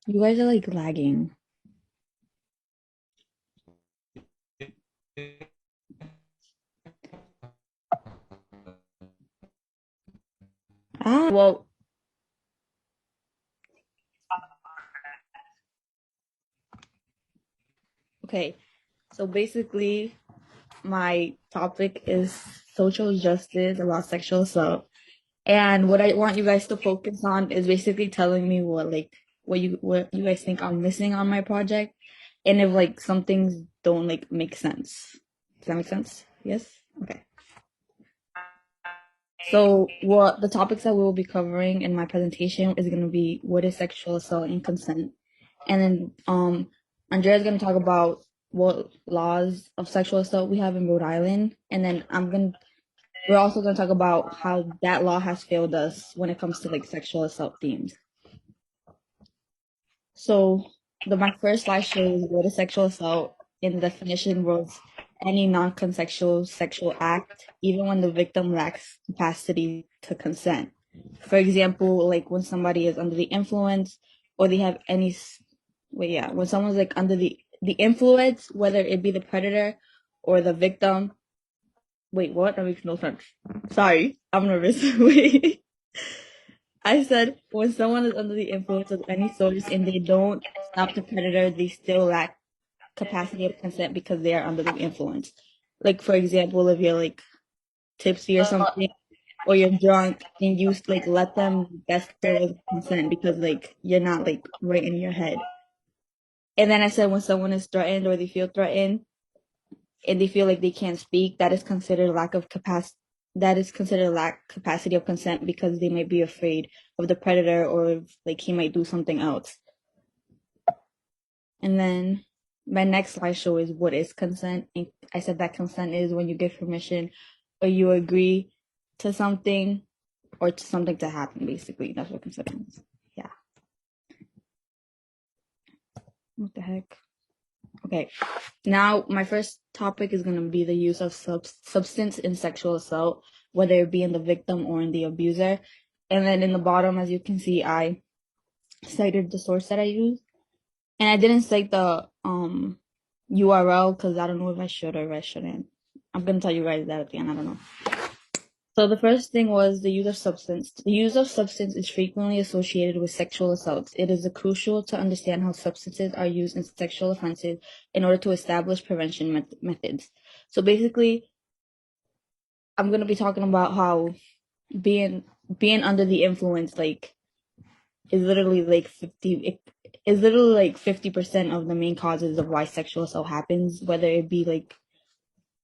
You guys are like lagging. Well, okay. So basically, my topic is social justice about sexual assault. And what I want you guys to focus on is basically telling me what you guys think I'm missing on my project, and if like some things don't like make sense. Does that make sense? Yes? Okay. So what the topics that we will be covering in my presentation is gonna be what is sexual assault and consent. And then Andrea's gonna talk about what laws of sexual assault we have in Rhode Island. And then we're also gonna talk about how that law has failed us when it comes to like sexual assault themes. So my first slide shows what is sexual assault. In the definition was any non-consensual sexual act, even when the victim lacks capacity to consent. For example, like when somebody is under the influence, or they have any when someone's like under the influence, whether it be the predator or the victim. Wait, what? That makes no sense. Sorry, I'm nervous. Wait. I said when someone is under the influence of any source and they don't stop the predator, they still lack capacity of consent because they are under the influence. Like for example, if you're like tipsy or something, or you're drunk and you like let them gesture with consent because like you're not like right in your head. And then I said when someone is threatened or they feel threatened and they feel like they can't speak, that is considered lack of capacity. That is considered lack capacity of consent because they might be afraid of the predator or if, like he might do something else. And then my next slideshow is what is consent. And I said that consent is when you give permission or you agree to something or to something to happen, basically. That's what consent is. Yeah. What the heck? Okay. Now, my first topic is going to be the use of substance in sexual assault, whether it be in the victim or in the abuser. And then in the bottom, as you can see, I cited the source that I used. And I didn't cite the URL because I don't know if I should or if I shouldn't. I'm going to tell you guys that at the end. I don't know. So the first thing was the use of substance. The use of substance is frequently associated with sexual assaults. It is crucial to understand how substances are used in sexual offenses in order to establish prevention methods. So basically, I'm going to be talking about how being under the influence like is literally like 50% of the main causes of why sexual assault happens, whether it be like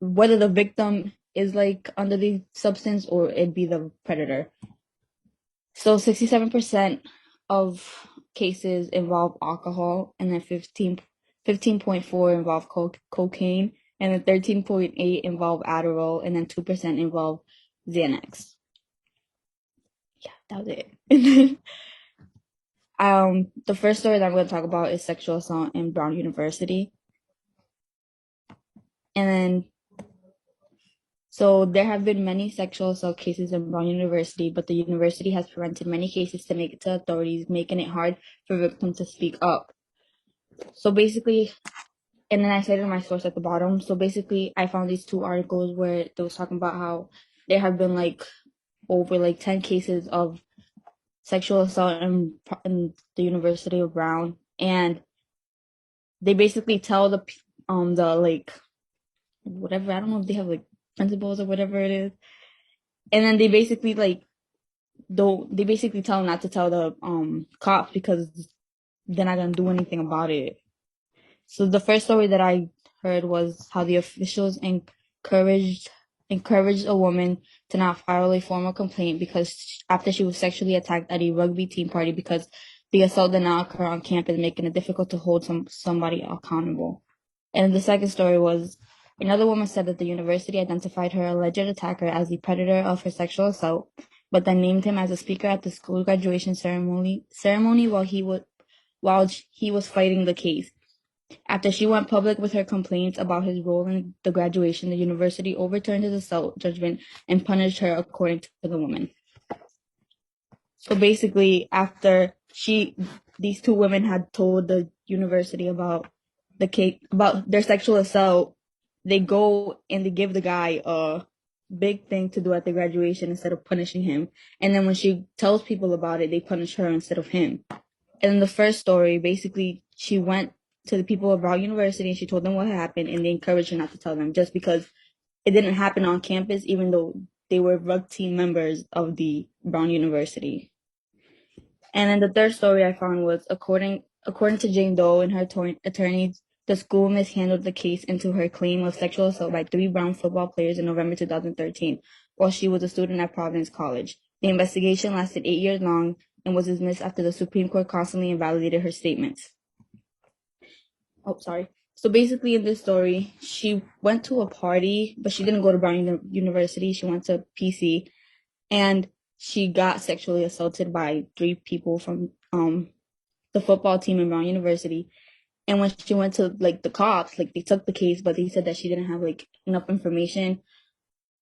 whether the victim is like under the substance or it be the predator. So 67% of cases involve alcohol, and then 15.4 involve cocaine, and then 13.8 involve Adderall, and then 2% involve Xanax. Yeah, that was it. And then the first story that I'm going to talk about is sexual assault in Brown University. And then so there have been many sexual assault cases in Brown University, but the university has prevented many cases to make it to authorities, making it hard for victims to speak up. So basically, and then I cited my source at the bottom. So basically, I found these two articles where they was talking about how there have been like over like 10 cases of sexual assault in the University of Brown, and they basically tell the like whatever, I don't know if they have like principals or whatever it is, and then they basically like they basically tell them not to tell the cops because they're not gonna do anything about it. So the first story that I heard was how the officials encouraged a woman to not file a formal complaint because after she was sexually attacked at a rugby team party because the assault did not occur on campus, making it difficult to hold somebody accountable. And the second story was another woman said that the university identified her alleged attacker as the predator of her sexual assault, but then named him as a speaker at the school graduation ceremony while he was fighting the case. After she went public with her complaints about his role in the graduation, the university overturned his assault judgment and punished her according to the woman. So basically, after these two women had told the university about about their sexual assault, they go and they give the guy a big thing to do at the graduation instead of punishing him. And then when she tells people about it, they punish her instead of him. And in the first story, basically, she went to the people of Brown University and she told them what happened, and they encouraged her not to tell them just because it didn't happen on campus, even though they were rug team members of the Brown University. And then the third story I found was according to Jane Doe and her attorneys, the school mishandled the case into her claim of sexual assault by 3 Brown football players in November 2013, while she was a student at Providence College. The investigation lasted 8 years long and was dismissed after the Supreme Court constantly invalidated her statements. Oh, sorry. So basically, in this story, she went to a party, but she didn't go to Brown University. She went to PC, and she got sexually assaulted by 3 people from the football team in Brown University. And when she went to like the cops, like they took the case, but they said that she didn't have like enough information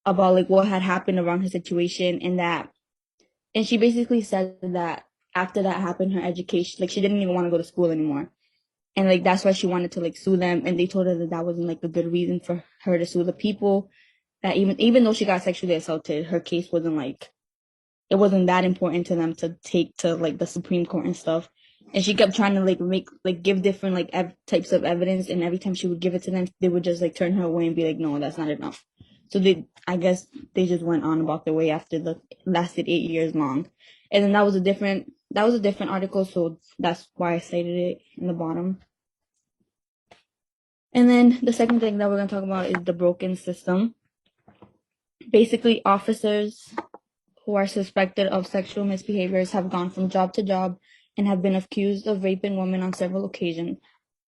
about like what had happened around her situation, and she basically said that after that happened, her education, like she didn't even want to go to school anymore. And like that's why she wanted to like sue them, and they told her that that wasn't like a good reason for her to sue the people. That even though she got sexually assaulted, her case wasn't like, it wasn't that important to them to take to like the Supreme Court and stuff. And she kept trying to like give different like types of evidence, and every time she would give it to them, they would just like turn her away and be like, no, that's not enough. So I guess they just went on about their way after the lasted 8 years long. And then that was a different article, so that's why I cited it in the bottom. And then the second thing that we're going to talk about is the broken system. Basically, officers who are suspected of sexual misbehaviors have gone from job to job and have been accused of raping women on several occasions.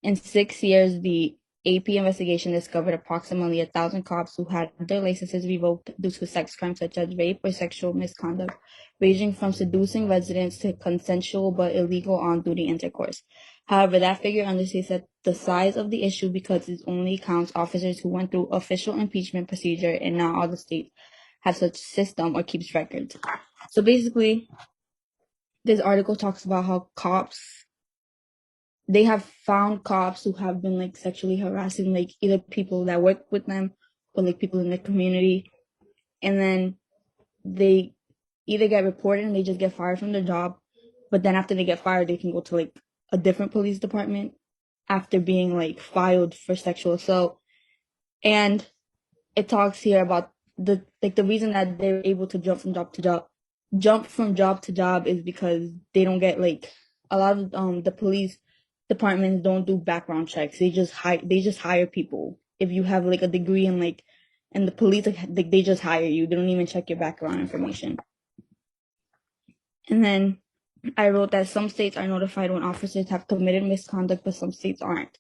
In 6 years, the AP investigation discovered approximately 1,000 cops who had their licenses revoked due to sex crimes such as rape or sexual misconduct, ranging from seducing residents to consensual but illegal on-duty intercourse. However, that figure understates the size of the issue because it only counts officers who went through official impeachment procedure, and not all the states have such system or keeps records. So basically, this article talks about how they have found cops who have been like sexually harassing like either people that work with them or like people in the community, and then they either get reported and they just get fired from their job, but then after they get fired they can go to like a different police department after being like filed for sexual assault. And it talks here about the reason that they're able to jump from job to job is because they don't get like, a lot of the police departments don't do background checks. They just hire people. If you have like a degree in like, and the police like they just hire you. They don't even check your background information. And then I wrote that some states are notified when officers have committed misconduct, but some states aren't.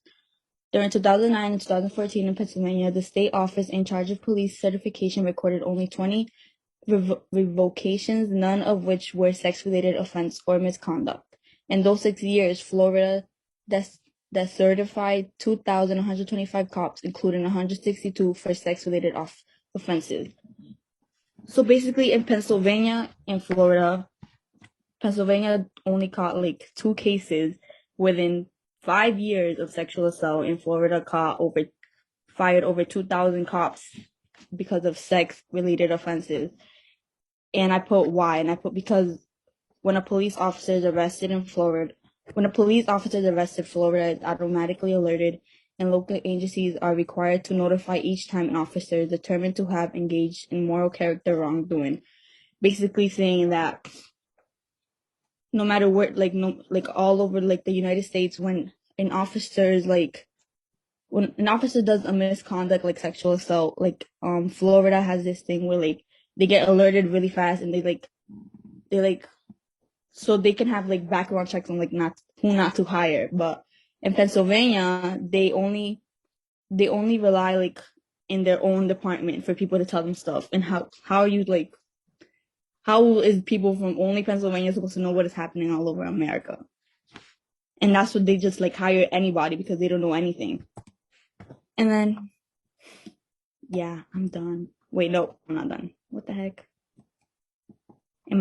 During 2009 and 2014 in Pennsylvania, the state office in charge of police certification recorded only 20 revocations, none of which were sex-related offense or misconduct. In those 6 years, Florida that certified 2,125 cops, including 162 for sex-related offenses. So basically, in Pennsylvania and Florida, Pennsylvania only caught like 2 cases within 5 years of sexual assault. In Florida, fired over 2,000 cops because of sex-related offenses. And I put why, and I put because when a police officer is arrested, Florida is automatically alerted, and local agencies are required to notify each time an officer is determined to have engaged in moral character wrongdoing. Basically saying that no matter where, all over like the United States, when an officer does a misconduct like sexual assault, like Florida has this thing where like they get alerted really fast, and they so they can have like background checks on like who not to hire. But in Pennsylvania, they only rely like in their own department for people to tell them stuff. And how is people from only Pennsylvania supposed to know what is happening all over America? And that's what they just like hire anybody because they don't know anything. And then, yeah, I'm done. Wait, no, I'm not done. What the heck? Oh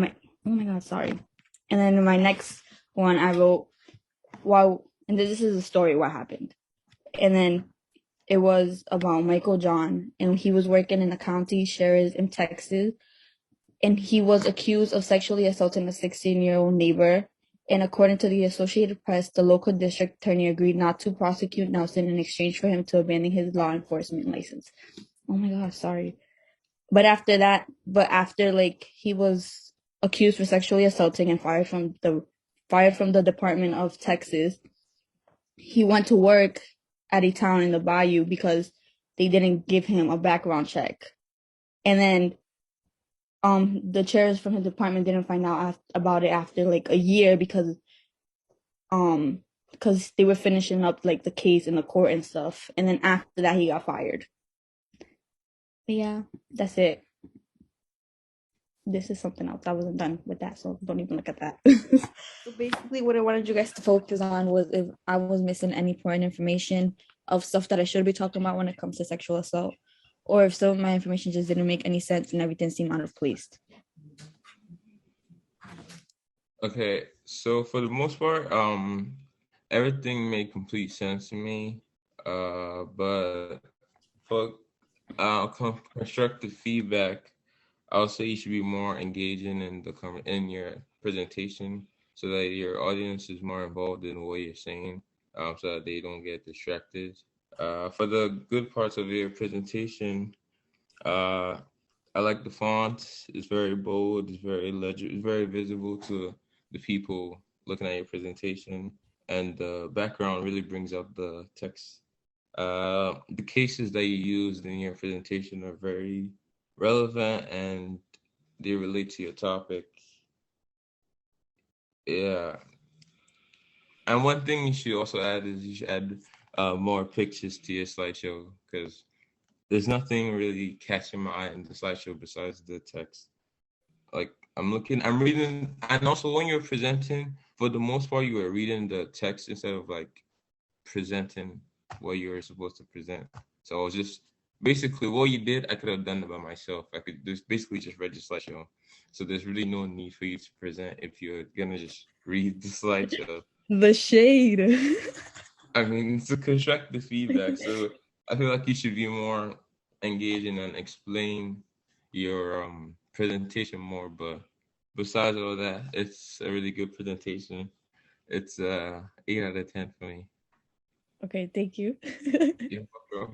my God, sorry. And then in my next one, I wrote, and this is the story what happened. And then it was about Michael John, and he was working in the county sheriff in Texas, and he was accused of sexually assaulting a 16-year-old neighbor. And according to the Associated Press, the local district attorney agreed not to prosecute Nelson in exchange for him to abandon his law enforcement license. Oh my gosh, sorry. But after like he was accused for sexually assaulting and fired from the Department of Texas, he went to work at a town in the bayou because they didn't give him a background check. And then the chairs from the department didn't find out about it after like a year because they were finishing up like the case in the court and stuff. And then after that he got fired. But yeah, that's it. This is something else. I wasn't done with that, so don't even look at that. So basically what I wanted you guys to focus on was if I was missing any important information of stuff that I should be talking about when it comes to sexual assault, or if some of my information just didn't make any sense and everything seemed out of place. Okay, so for the most part, everything made complete sense to me. But for constructive feedback, I would say you should be more engaging in your presentation so that your audience is more involved in what you're saying, so that they don't get distracted. For the good parts of your presentation, uh, I like the font. It's very bold. It's very legible. It's very visible to the people looking at your presentation, and the background really brings out the text. The cases that you used in your presentation are very relevant and they relate to your topic. Yeah. And one thing you should also add is you should add more pictures to your slideshow because there's nothing really catching my eye in the slideshow besides the text. Like I'm reading, and also when you're presenting, for the most part, you were reading the text instead of like presenting what you were supposed to present. So I was just basically what you did, I could have done it by myself. I could just basically just read the slideshow. So there's really no need for you to present if you're gonna just read the slideshow. The shade. I mean, it's a constructive feedback. So I feel like you should be more engaging and explain your presentation more. But besides all that, it's a really good presentation. It's 8 out of 10 for me. Okay, thank you. Yeah, bro.